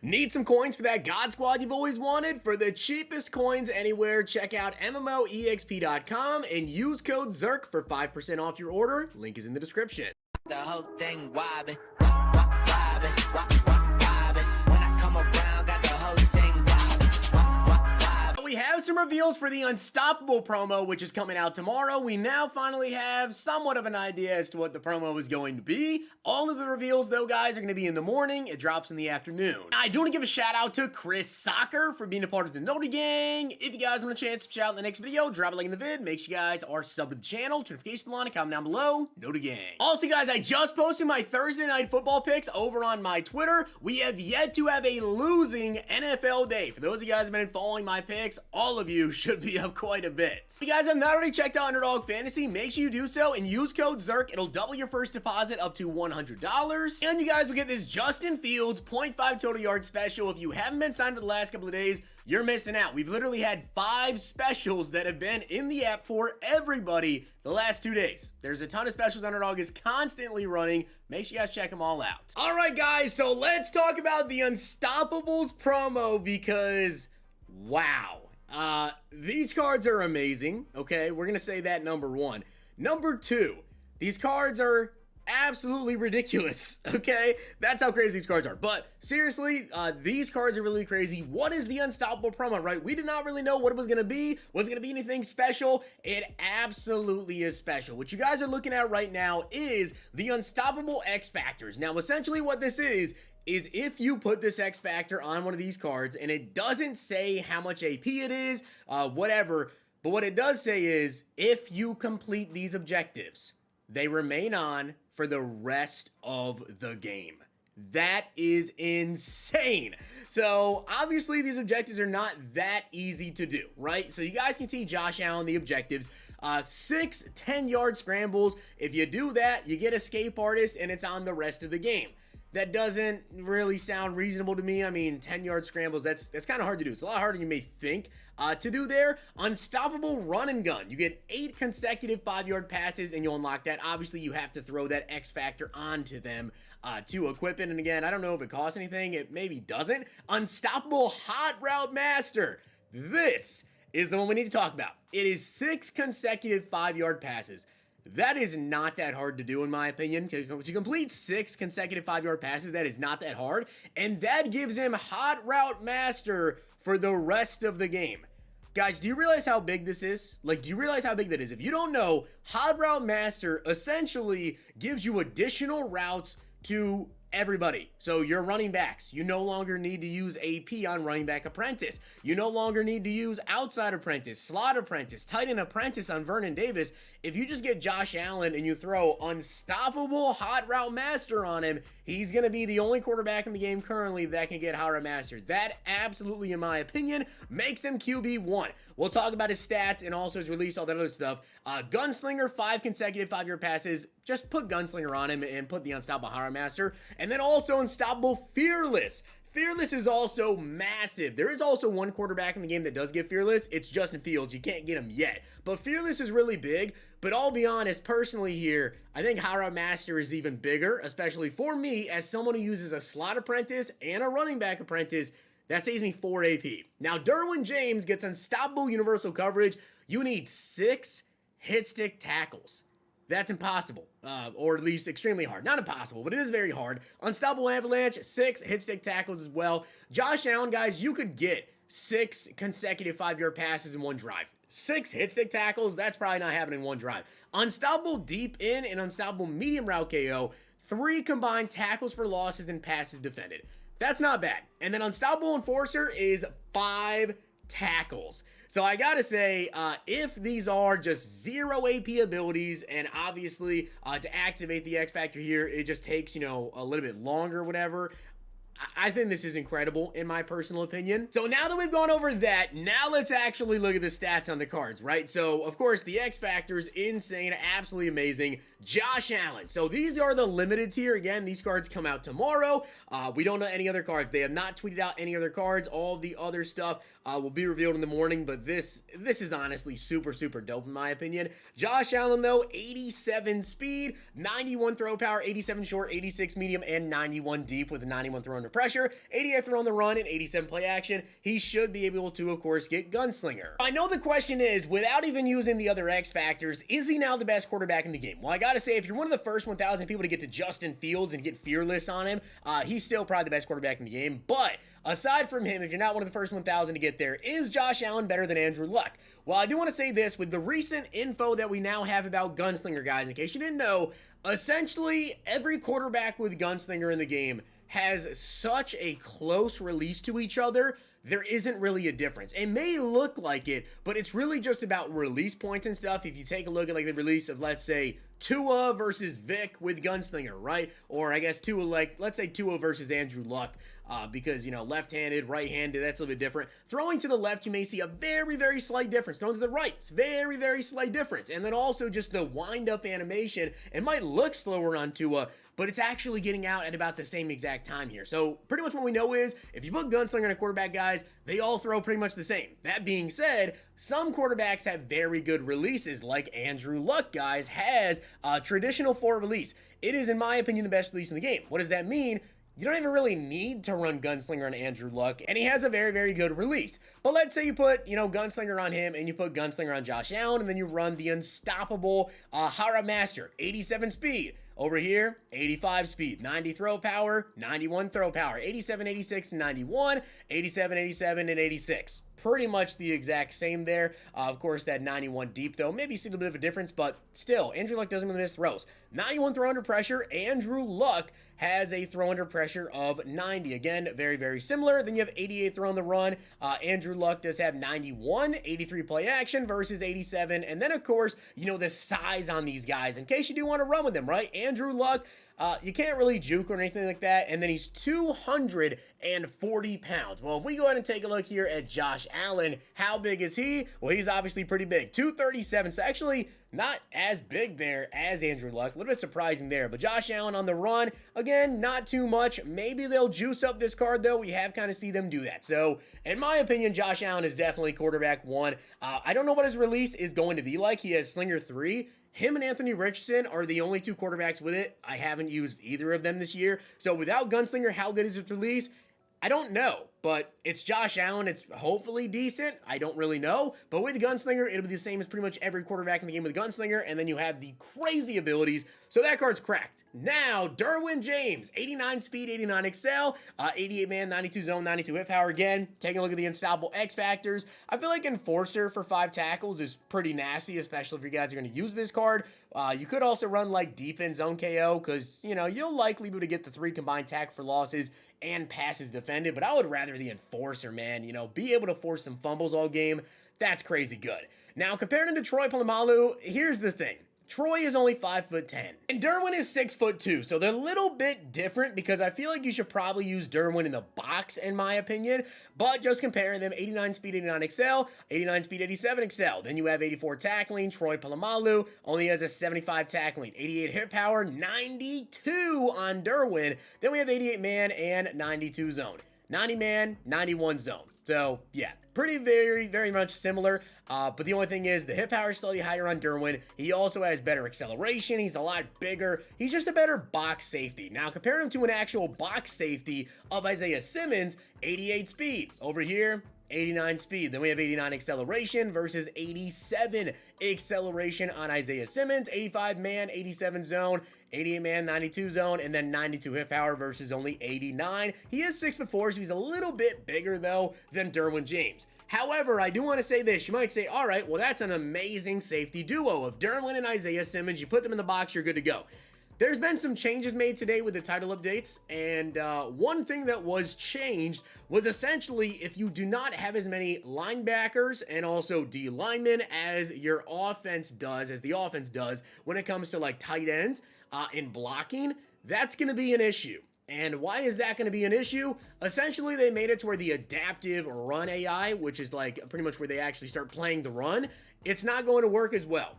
Need some coins for that God Squad you've always wanted? For the cheapest coins anywhere, check out MMOEXP.com and use code ZERK for 5% off your order. Link is in the description. The whole thing wobbin', wobbin', wobbin'. When I come around, got the whole thing wobbin'. We have some reveals for the Unstoppable promo, which is coming out tomorrow. We now finally have somewhat of an idea as to what the promo is going to be. All of the reveals, though, guys, are going to be in the morning. It drops in the afternoon. I do want to give a shout out to Chris Soccer for being a part of the Noti Gang. If you guys want a chance to shout out in the next video, drop a like in the vid. Make sure you guys are subbed to the channel. Turn notification bell on and comment down below. Noti Gang. Also, guys, I just posted my Thursday night football picks over on my Twitter. We have yet to have a losing NFL day. For those of you guys who have been following my picks, all of you should be up quite a bit. If you guys have not already checked out Underdog Fantasy, make sure you do so and use code ZERK. It'll double your first deposit up to $100. And you guys will get this Justin Fields 0.5 total yard special. If you haven't been signed for the last couple of days, you're missing out. We've literally had 5 specials that have been in the app for everybody the last 2 days. There's a ton of specials Underdog is constantly running. Make sure you guys check them all out. All right, guys, so let's talk about the Unstoppables promo because, wow. These cards are amazing, okay? We're going to say that number 1. Number 2, these cards are absolutely ridiculous, okay? That's how crazy these cards are. But seriously, these cards are really crazy. What is the Unstoppable promo, right? We did not really know what it was going to be. Was it going to be anything special? It absolutely is special. What you guys are looking at right now is the Unstoppable X Factors. Now, essentially what this is if you put this X Factor on one of these cards, and it doesn't say how much AP it is, whatever, but what it does say is, if you complete these objectives, they remain on for the rest of the game. That is insane. So, obviously, these objectives are not that easy to do, right? So, you guys can see Josh Allen, the objectives. 6 10-yard scrambles. If you do that, you get Escape Artist, and it's on the rest of the game. That doesn't really sound reasonable to me. I mean, 10-yard scrambles, that's kind of hard to do. It's a lot harder than you may think to do there. Unstoppable Run and Gun. You get 8 consecutive 5-yard passes, and you'll unlock that. Obviously, you have to throw that X Factor onto them to equip it. And again, I don't know if it costs anything. It maybe doesn't. Unstoppable Hot Route Master. This is the one we need to talk about. It is 6 consecutive 5-yard passes. That is not that hard to do, in my opinion. To complete 6 consecutive 5-yard passes, that is not that hard. And that gives him Hot Route Master for the rest of the game. Guys, do you realize how big this is? Like, do you realize how big that is? If you don't know, Hot Route Master essentially gives you additional routes to everybody. So your running backs, you no longer need to use AP on running back apprentice. You no longer need to use outside apprentice, slot apprentice, tight end apprentice on Vernon Davis. If you just get Josh Allen and you throw Unstoppable Hot Route Master on him, he's going to be the only quarterback in the game currently that can get Hot Route Master. That absolutely, in my opinion, makes him QB1. We'll talk about his stats and also his release, all that other stuff. Gunslinger, 5 consecutive 5-yard passes. Just put Gunslinger on him and put the Unstoppable Hot Route Master. And then also Unstoppable Fearless. Fearless is also massive. There is also one quarterback in the game that does get Fearless. It's Justin Fields. You can't get him yet. But Fearless is really big. But I'll be honest, personally here, I think Hot Route Master is even bigger, especially for me as someone who uses a slot apprentice and a running back apprentice. That saves me 4 AP. Now, Derwin James gets Unstoppable Universal Coverage. You need 6 hit stick tackles. That's impossible, or at least extremely hard. Not impossible, but it is very hard. Unstoppable Avalanche, 6 hit stick tackles as well. Josh Allen, guys, you could get 6 consecutive 5-yard passes in one drive. 6 hit stick tackles, that's probably not happening in one drive. Unstoppable Deep In and Unstoppable Medium Route KO, 3 combined tackles for losses and passes defended. That's not bad. And then Unstoppable Enforcer is 5 tackles. So I gotta say, if these are just 0 AP abilities, and obviously to activate the X Factor here, it just takes, you know, a little bit longer, whatever. I think this is incredible, in my personal opinion. So now that we've gone over that, now let's actually look at the stats on the cards, right? So, of course, the X Factor is insane, absolutely amazing. Josh Allen. So these are the limiteds here. Again, these cards come out tomorrow. We don't know any other cards. They have not tweeted out any other cards. All of the other stuff will be revealed in the morning, but this is honestly super, super dope in my opinion. Josh Allen, though, 87 speed, 91 throw power, 87 short, 86 medium, and 91 deep with a 91 throw under pressure, 88 throw on the run, and 87 play action. He should be able to, of course, get Gunslinger. I know the question is, without even using the other X factors, is he now the best quarterback in the game? Well, I gotta say, if you're one of the first 1,000 people to get to Justin Fields and get Fearless on him, he's still probably the best quarterback in the game. But aside from him, if you're not one of the first 1,000 to get there, is Josh Allen better than Andrew Luck? Well, I do want to say this, with the recent info that we now have about Gunslinger, guys, in case you didn't know, essentially every quarterback with Gunslinger in the game has such a close release to each other, there isn't really a difference. It may look like it, but it's really just about release points and stuff. If you take a look at like the release of, let's say, Tua versus Vic with Gunslinger, right? Or I guess Tua, like, let's say Tua versus Andrew Luck, because, you know, left-handed, right-handed, that's a little bit different. Throwing to the left, you may see a very, very slight difference. Throwing to the right, it's very, very slight difference. And then also just the wind-up animation, it might look slower on Tua, but it's actually getting out at about the same exact time here. So pretty much what we know is, if you put Gunslinger on a quarterback, guys, they all throw pretty much the same. That being said, some quarterbacks have very good releases, like Andrew Luck, guys, has a traditional 4 release. It is, in my opinion, the best release in the game. What does that mean? You don't even really need to run Gunslinger on Andrew Luck, and he has a very, very good release. But let's say you put, you know, Gunslinger on him, and you put Gunslinger on Josh Allen, and then you run the unstoppable Hara Master, 87 speed. Over here, 85 speed, 90 throw power, 91 throw power, 87, 86, 91, 87, 87, and 86. Pretty much the exact same there. Of course, that 91 deep, though, maybe you see a little bit of a difference, but still, Andrew Luck doesn't really miss throws. 91 throw under pressure, Andrew Luck has a throw under pressure of 90. Again, very, very similar. Then you have 88 throw on the run. Andrew Luck does have 91, 83 play action versus 87. And then, of course, you know, the size on these guys in case you do want to run with them, right? Andrew Luck, you can't really juke or anything like that. And then he's 240 pounds. Well, if we go ahead and take a look here at Josh Allen, how big is he? Well, he's obviously pretty big, 237. So actually not as big there as Andrew Luck. A little bit surprising there. But Josh Allen on the run, again, not too much. Maybe they'll juice up this card, though. We have kind of seen them do that. So, in my opinion, Josh Allen is definitely quarterback 1. I don't know what his release is going to be like. He has Slinger 3. Him and Anthony Richardson are the only 2 quarterbacks with it. I haven't used either of them this year. So, without Gunslinger, how good is his release? I don't know, but it's Josh Allen. It's hopefully decent. I don't really know. But with Gunslinger, it'll be the same as pretty much every quarterback in the game with Gunslinger, and then you have the crazy abilities. So that card's cracked. Now, Derwin James, 89 speed, 89 excel, 88 man, 92 zone, 92 hit power. Again, taking a look at the unstoppable X factors. I feel like Enforcer for 5 tackles is pretty nasty, especially if you guys are going to use this card. You could also run like deep in zone KO because, you know, you'll likely be able to get the 3 combined tackle for losses and passes defended, but I would rather the Enforcer, man. You know, be able to force some fumbles all game. That's crazy good. Now, compared to Troy Polamalu, here's the thing. Troy is only 5'10", and Derwin is 6'2", so they're a little bit different because I feel like you should probably use Derwin in the box, in my opinion, but just comparing them, 89 speed, 89 excel, 89 speed, 87 excel. Then you have 84 tackling. Troy Polamalu only has a 75 tackling, 88 hit power, 92 on Derwin. Then we have 88 man and 92 zone. 90 man, 91 zone. So, yeah, pretty very much similar. But the only thing is the hit power is slightly higher on Derwin. He also has better acceleration. He's a lot bigger. He's just a better box safety. Now, compare him to an actual box safety of Isaiah Simmons, 88 speed. Over here, 89 speed. Then we have 89 acceleration versus 87 acceleration on Isaiah Simmons, 85 man, 87 zone, 88 man, 92 zone, and then 92 hit power versus only 89. He is 6'4", so he's a little bit bigger, though, than Derwin James. However, I do want to say this. You might say, all right, well, that's an amazing safety duo of Derwin and Isaiah Simmons. You put them in the box, you're good to go. There's been some changes made today with the title updates, and one thing that was changed was essentially if you do not have as many linebackers and also D linemen as your offense does, as the offense does when it comes to like tight ends in blocking, that's going to be an issue. And why is that going to be an issue? Essentially, they made it to where the adaptive run AI, which is like pretty much where they actually start playing the run, it's not going to work as well.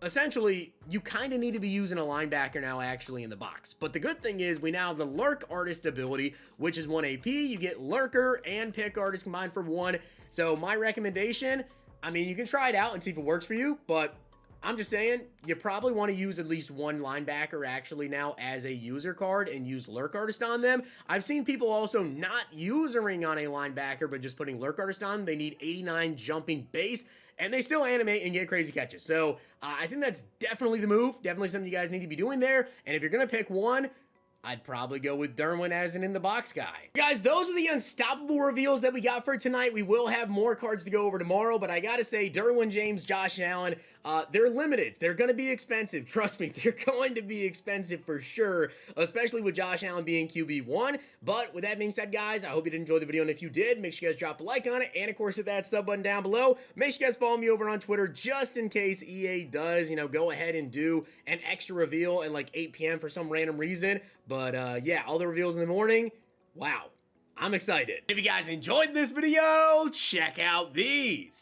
essentially, you kind of need to be using a linebacker now actually in the box. But the good thing is we now have the Lurk Artist ability, which is 1 AP. You get Lurker and Pick Artist combined for 1. So my recommendation, I mean, you can try it out and see if it works for you, but I'm just saying, you probably want to use at least one linebacker actually now as a user card and use Lurk Artist on them. I've seen people also not usering on a linebacker, but just putting Lurk Artist on. They need 89 jumping base, and they still animate and get crazy catches. So I think that's definitely the move. Definitely something you guys need to be doing there. And if you're going to pick one, I'd probably go with Derwin as an in-the-box guy. Guys, those are the unstoppable reveals that we got for tonight. We will have more cards to go over tomorrow, but I gotta say, Derwin James, Josh Allen, they're limited. They're gonna be expensive. Trust me, they're going to be expensive for sure, especially with Josh Allen being QB1. But with that being said, guys, I hope you did enjoy the video, and if you did, make sure you guys drop a like on it, and of course, hit that sub button down below. Make sure you guys follow me over on Twitter, just in case EA does, you know, go ahead and do an extra reveal at like 8 p.m. for some random reason. But yeah, all the reveals in the morning. Wow, I'm excited. If you guys enjoyed this video, check out these.